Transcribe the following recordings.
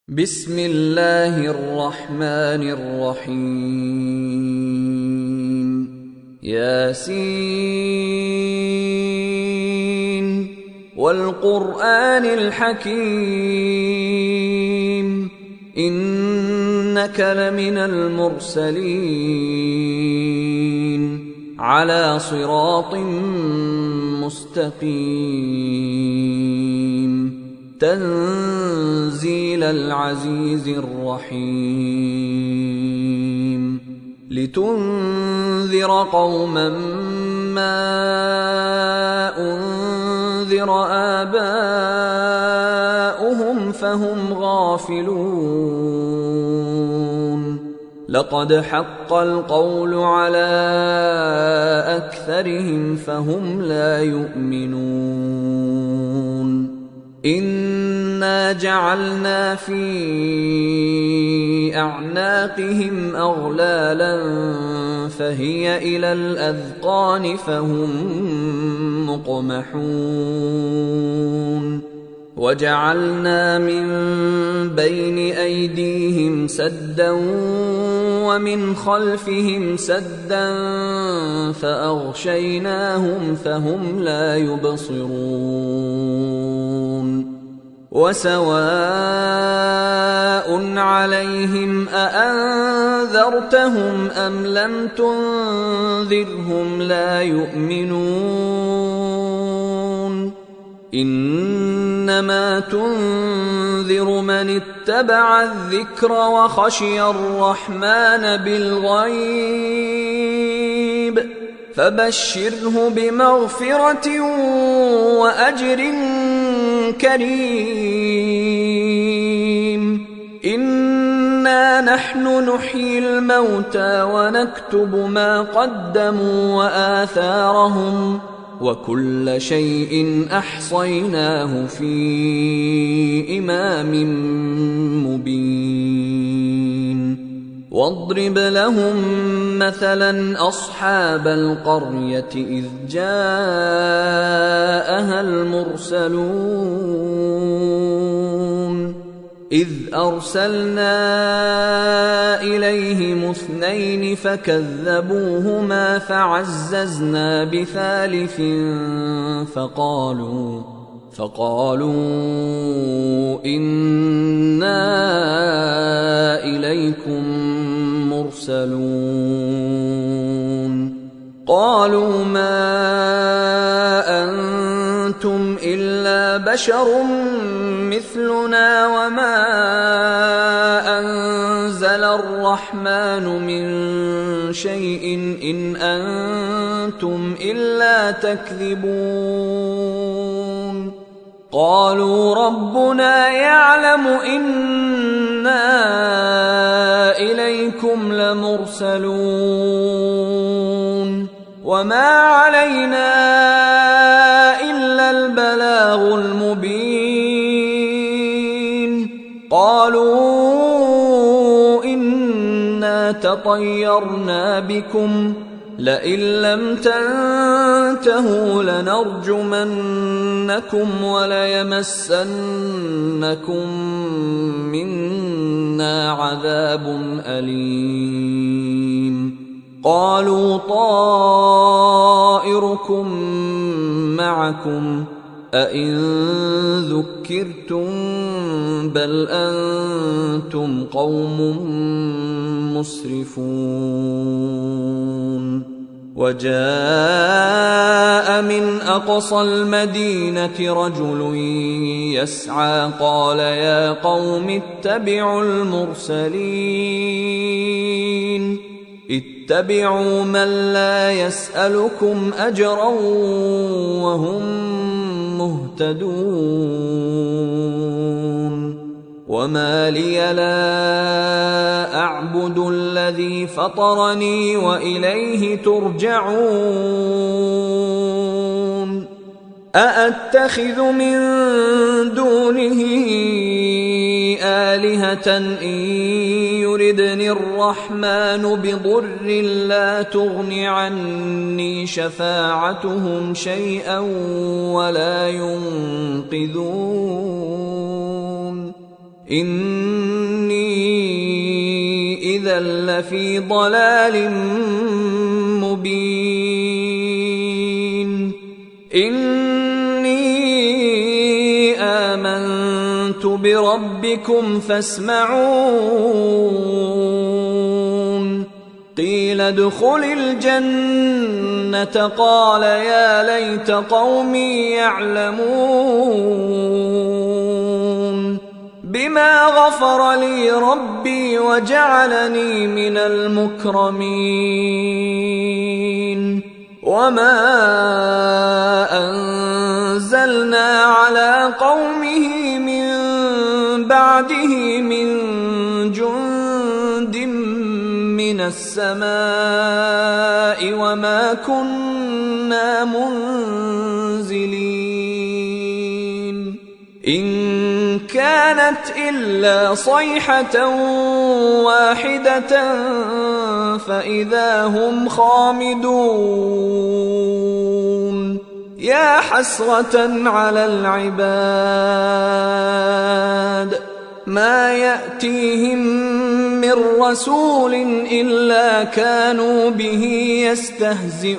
بسم الله الرحمن الرحيم ياسين والقرآن الحكيم إنك لمن المرسلين على صراط مستقيم تنزيل العزيز الرحيم لتنذر قوما ما أنذر آباؤهم فهم غافلون لقد حق القول على أكثرهم فهم لا يؤمنون إنا جعلنا في أعناقهم أغلالا فهي إلى الأذقان فهم مقمحون وجعلنا من بين أيديهم سدا ومن خلفهم سدا فأغشيناهم فهم لا يبصرون وسواء عليهم أأنذرتهم أم لم تنذرهم لا يؤمنون إنما تنذر من اتبع الذكر وخشي الرحمن بالغيب فبشره بمغفرة وأجر كريم إنا نحن نحيي الموتى ونكتب ما قدموا وآثارهم وكل شيء أحصيناه في إمام مبين واضرب لهم مثلا أصحاب القرية إذ جاءها المرسلون إذ أرسلنا إليهم اثنين فكذبوهما فعززنا بثالث فقالوا إنا إليكم مرسلون قالوا ما أنتم إلا بشر مثلنا وما أنزل الرحمن من شيء إن أنتم إلا تكذبون قالوا ربنا يعلم إنا إليكم لمرسلون وما علينا إلا البلاغ المبين قالوا إنا تطيرنا بكم لئن لم تنتهوا لنرجمنكم وليمسنكم منا عذاب أليم قالوا طائركم معكم أئن ذكرتم بل أنتم قوم مسرفون وجاء من أقصى المدينة رجل يسعى قال يا قوم اتبعوا المرسلين اتبعوا من لا يسألكم أجرا وهم مهتدون وما لي لا أعبد الذي فطرني وإليه ترجعون أأتخذ من دونه آلهة إن يردني الرحمن بضر لا تغن عني شفاعتهم شيئا ولا ينقذون إني إذا لفي ضلال مبين إني آمنت بربكم فاسمعون قيل ادخل الجنة قال يا ليت قومي يعلمون بما غفر لي ربي وجعلني من المكرمين وما أنزلنا على قومه من بعده من جند من السماء وما كنا منزلين إن كانت إلا صيحة واحدة فإذا هم خامدون يا حسرة على العباد ما يأتيهم من رسول إلا كانوا به يستهزئون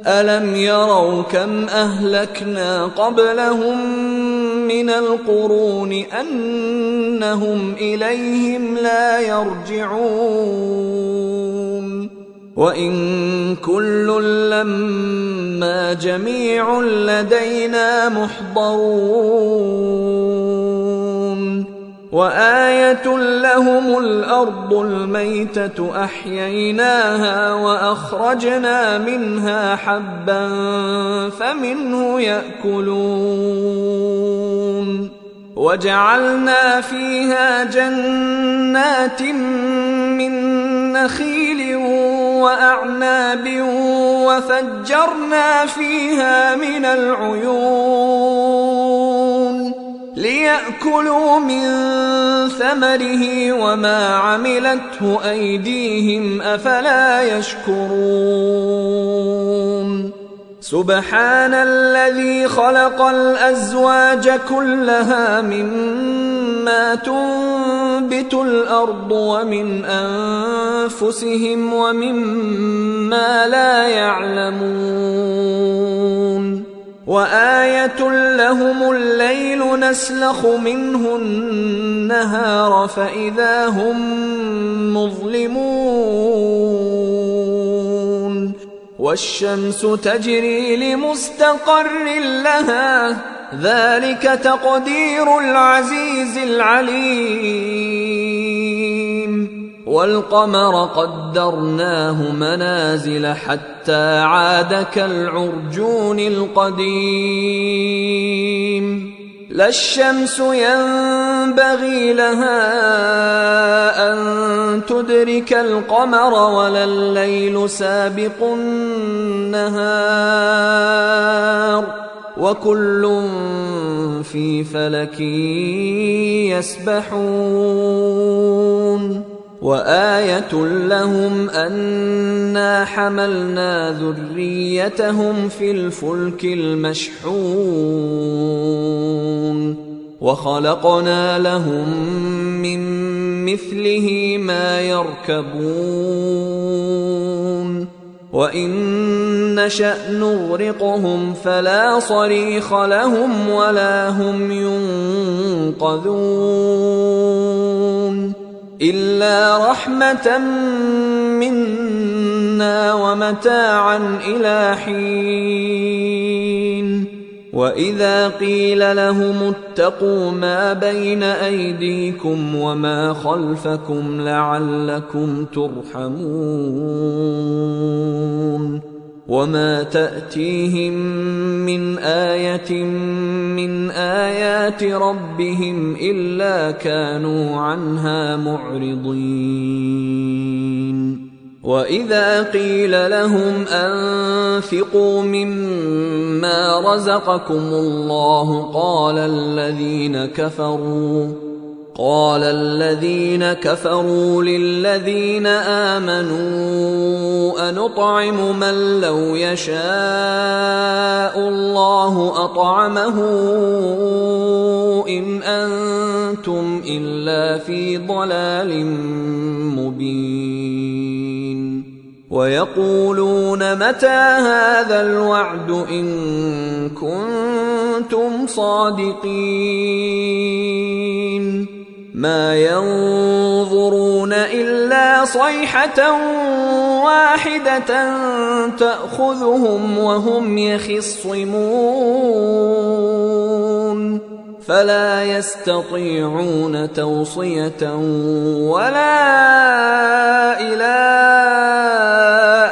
ألم يروا كم أهلكنا قبلهم من القرون أنهم إليهم لا يرجعون وإن كل لما جميع لدينا محضرون وآية لهم الأرض الميتة أحييناها وأخرجنا منها حبا فمنه يأكلون وجعلنا فيها جنات من نخيل وأعناب وفجرنا فيها من العيون ليأكلوا من ثمره وما عملته أيديهم أفلا يشكرون سبحان الذي خلق الأزواج كلها مما تنبت الأرض ومن أنفسهم ومما لا يعلمون وآية لهم الليل نسلخ منه النهار فإذا هم مظلمون والشمس تجري لمستقر لها ذلك تقدير العزيز العليم والقمر قدرناه منازل حتى عاد كالعرجون القديم لا الشمس ينبغي لها أن تدرك القمر ولا الليل سابق النهار وكل في فلك يسبحون وآية لهم أنا حملنا ذريتهم في الفلك المشحون وخلقنا لهم من مثله ما يركبون وإن نشأ نغرقهم فلا صريخ لهم ولا هم ينقذون إلا رحمة منا ومتاعا إلى حين وإذا قيل لهم اتقوا ما بين أيديكم وما خلفكم لعلكم ترحمون وما تأتيهم من آية من آيات ربهم إلا كانوا عنها معرضين وإذا قيل لهم أنفقوا مما رزقكم الله قال الذين كفروا للذين آمنوا أنطعم من لو يشاء الله أطعمه إن أنتم إلا في ضلال مبين ويقولون متى هذا الوعد إن كنتم صادقين ما ينظرون إلا صيحة واحدة تأخذهم وهم يخصمون فلا يستطيعون توصية ولا إلى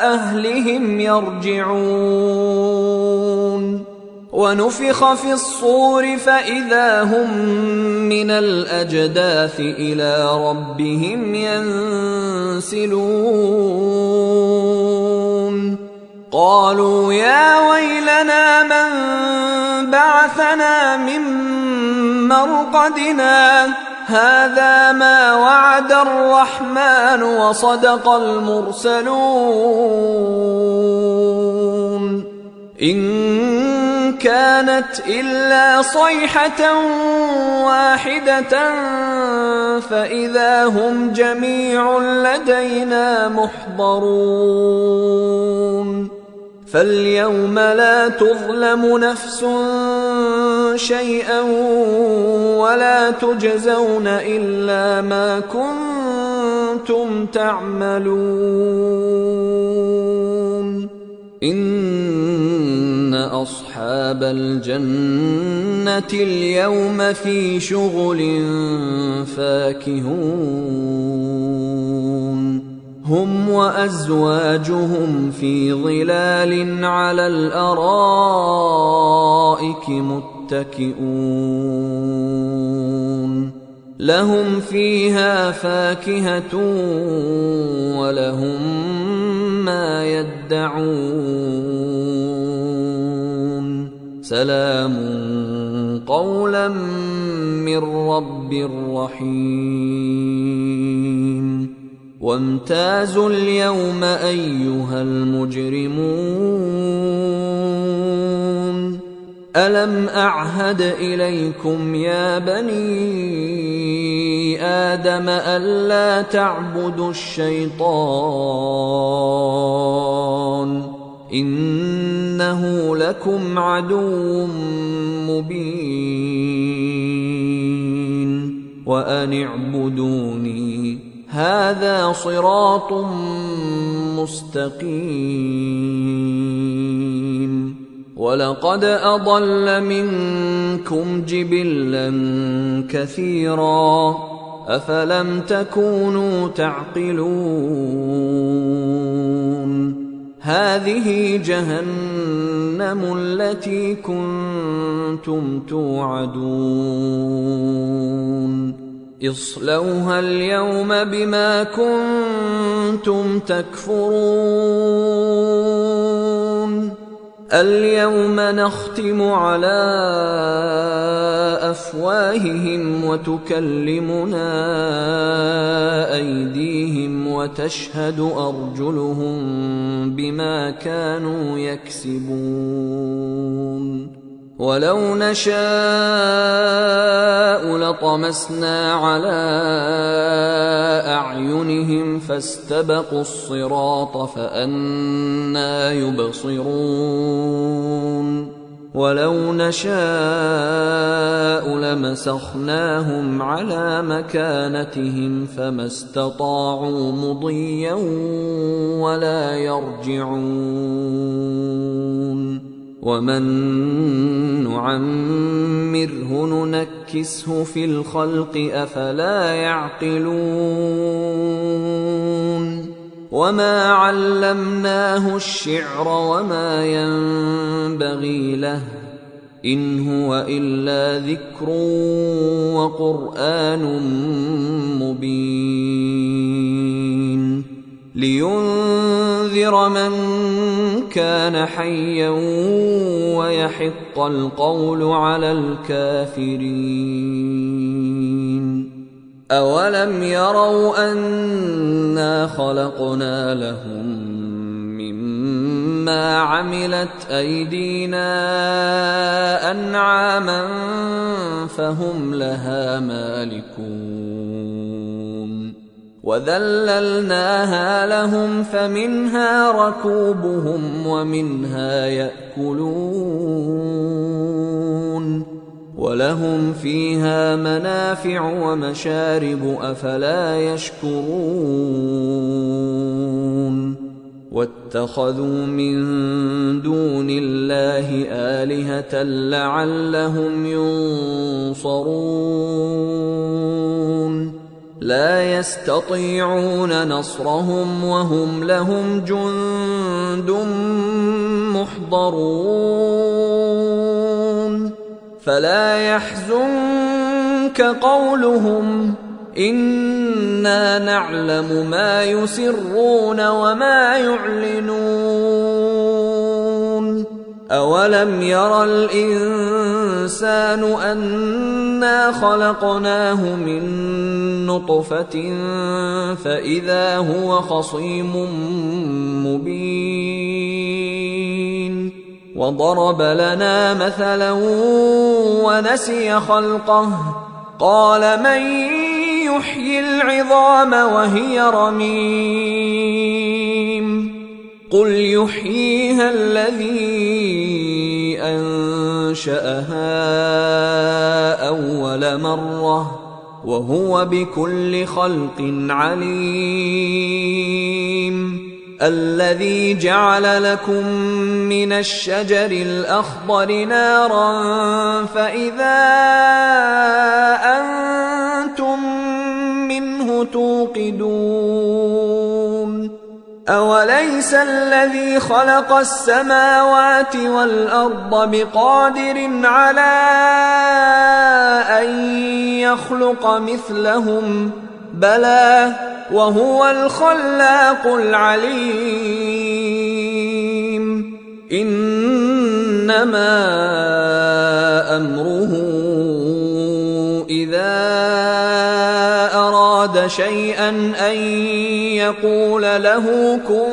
أهلهم يرجعون ونفخ في الصور فإذا هم من الأجداث إلى ربهم ينسلون قالوا يا ويلنا من بعثنا من مرقدنا هذا ما وعد الرحمن وصدق المرسلون إن كانت إلا صيحة واحدة فإذا هم جميع لدينا محضرون فاليوم لا تظلم نفس شيئا ولا تجزون إلا ما كنتم تعملون إن أصحاب الجنة اليوم في شغل فاكهون هم وأزواجهم في ظلال على الأرائك متكئون لهم فيها فاكهة ولهم ما يدعون سلام قولا من رب رحيم وامتازوا اليوم أيها المجرمون ألم أعهد إليكم يا بني آدم ألا تعبدوا الشيطان إنه لكم عدو مبين وأن اعبدوني هذا صراط مستقيم ولقد أضل منكم جبلا كثيرا أفلم تكونوا تعقلون هذه جهنم التي كنتم توعدون اصلوها اليوم بما كنتم تكفرون اليوم نختم على أفواههم وتكلمنا أيديهم وتشهد أرجلهم بما كانوا يكسبون ولو نشاء لطمسنا على أعينهم فاستبقوا الصراط فأنى يبصرون ولو نشاء لمسخناهم على مكانتهم فما استطاعوا مضيا ولا يرجعون ومن نعمره ننكسه في الخلق أفلا يعقلون وما علمناه الشعر وما ينبغي له إن هو إلا ذكر وقرآن مبين لينذر من كان حيا ويحق القول على الكافرين أولم يروا أنا خلقنا لهم مما عملت أيدينا أنعاما فهم لها مالكون وذللناها لهم فمنها ركوبهم ومنها يأكلون ولهم فيها منافع ومشارب أفلا يشكرون واتخذوا من دون الله آلهة لعلهم ينصرون لا يستطيعون نصرهم وهم لهم جند محضرون فلا يحزنك قولهم إنا نعلم ما يسرون وما يعلنون أولم ير الإنسان أنا خلقناه من نطفة فإذا هو خصيم مبين وضرب لنا مثلا ونسي خلقه قال من يحيي العظام وهي رميم قل يحييها الذي أنشأها أول مرة وهو بكل خلق عليم الذي جعل لكم من الشجر الأخضر نارا فإذا أنتم منه توقدون أوليس الذي خلق السماوات والأرض بقادر على أن يخلق مثلهم بلى وهو الخلاق العليم إنما أمره إذا أراد شيئا أن يقول له كن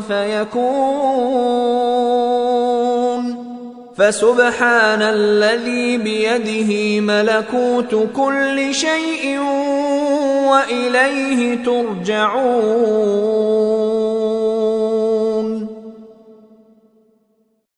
فيكون فسبحان الذي بيده ملكوت كل شيء وإليه ترجعون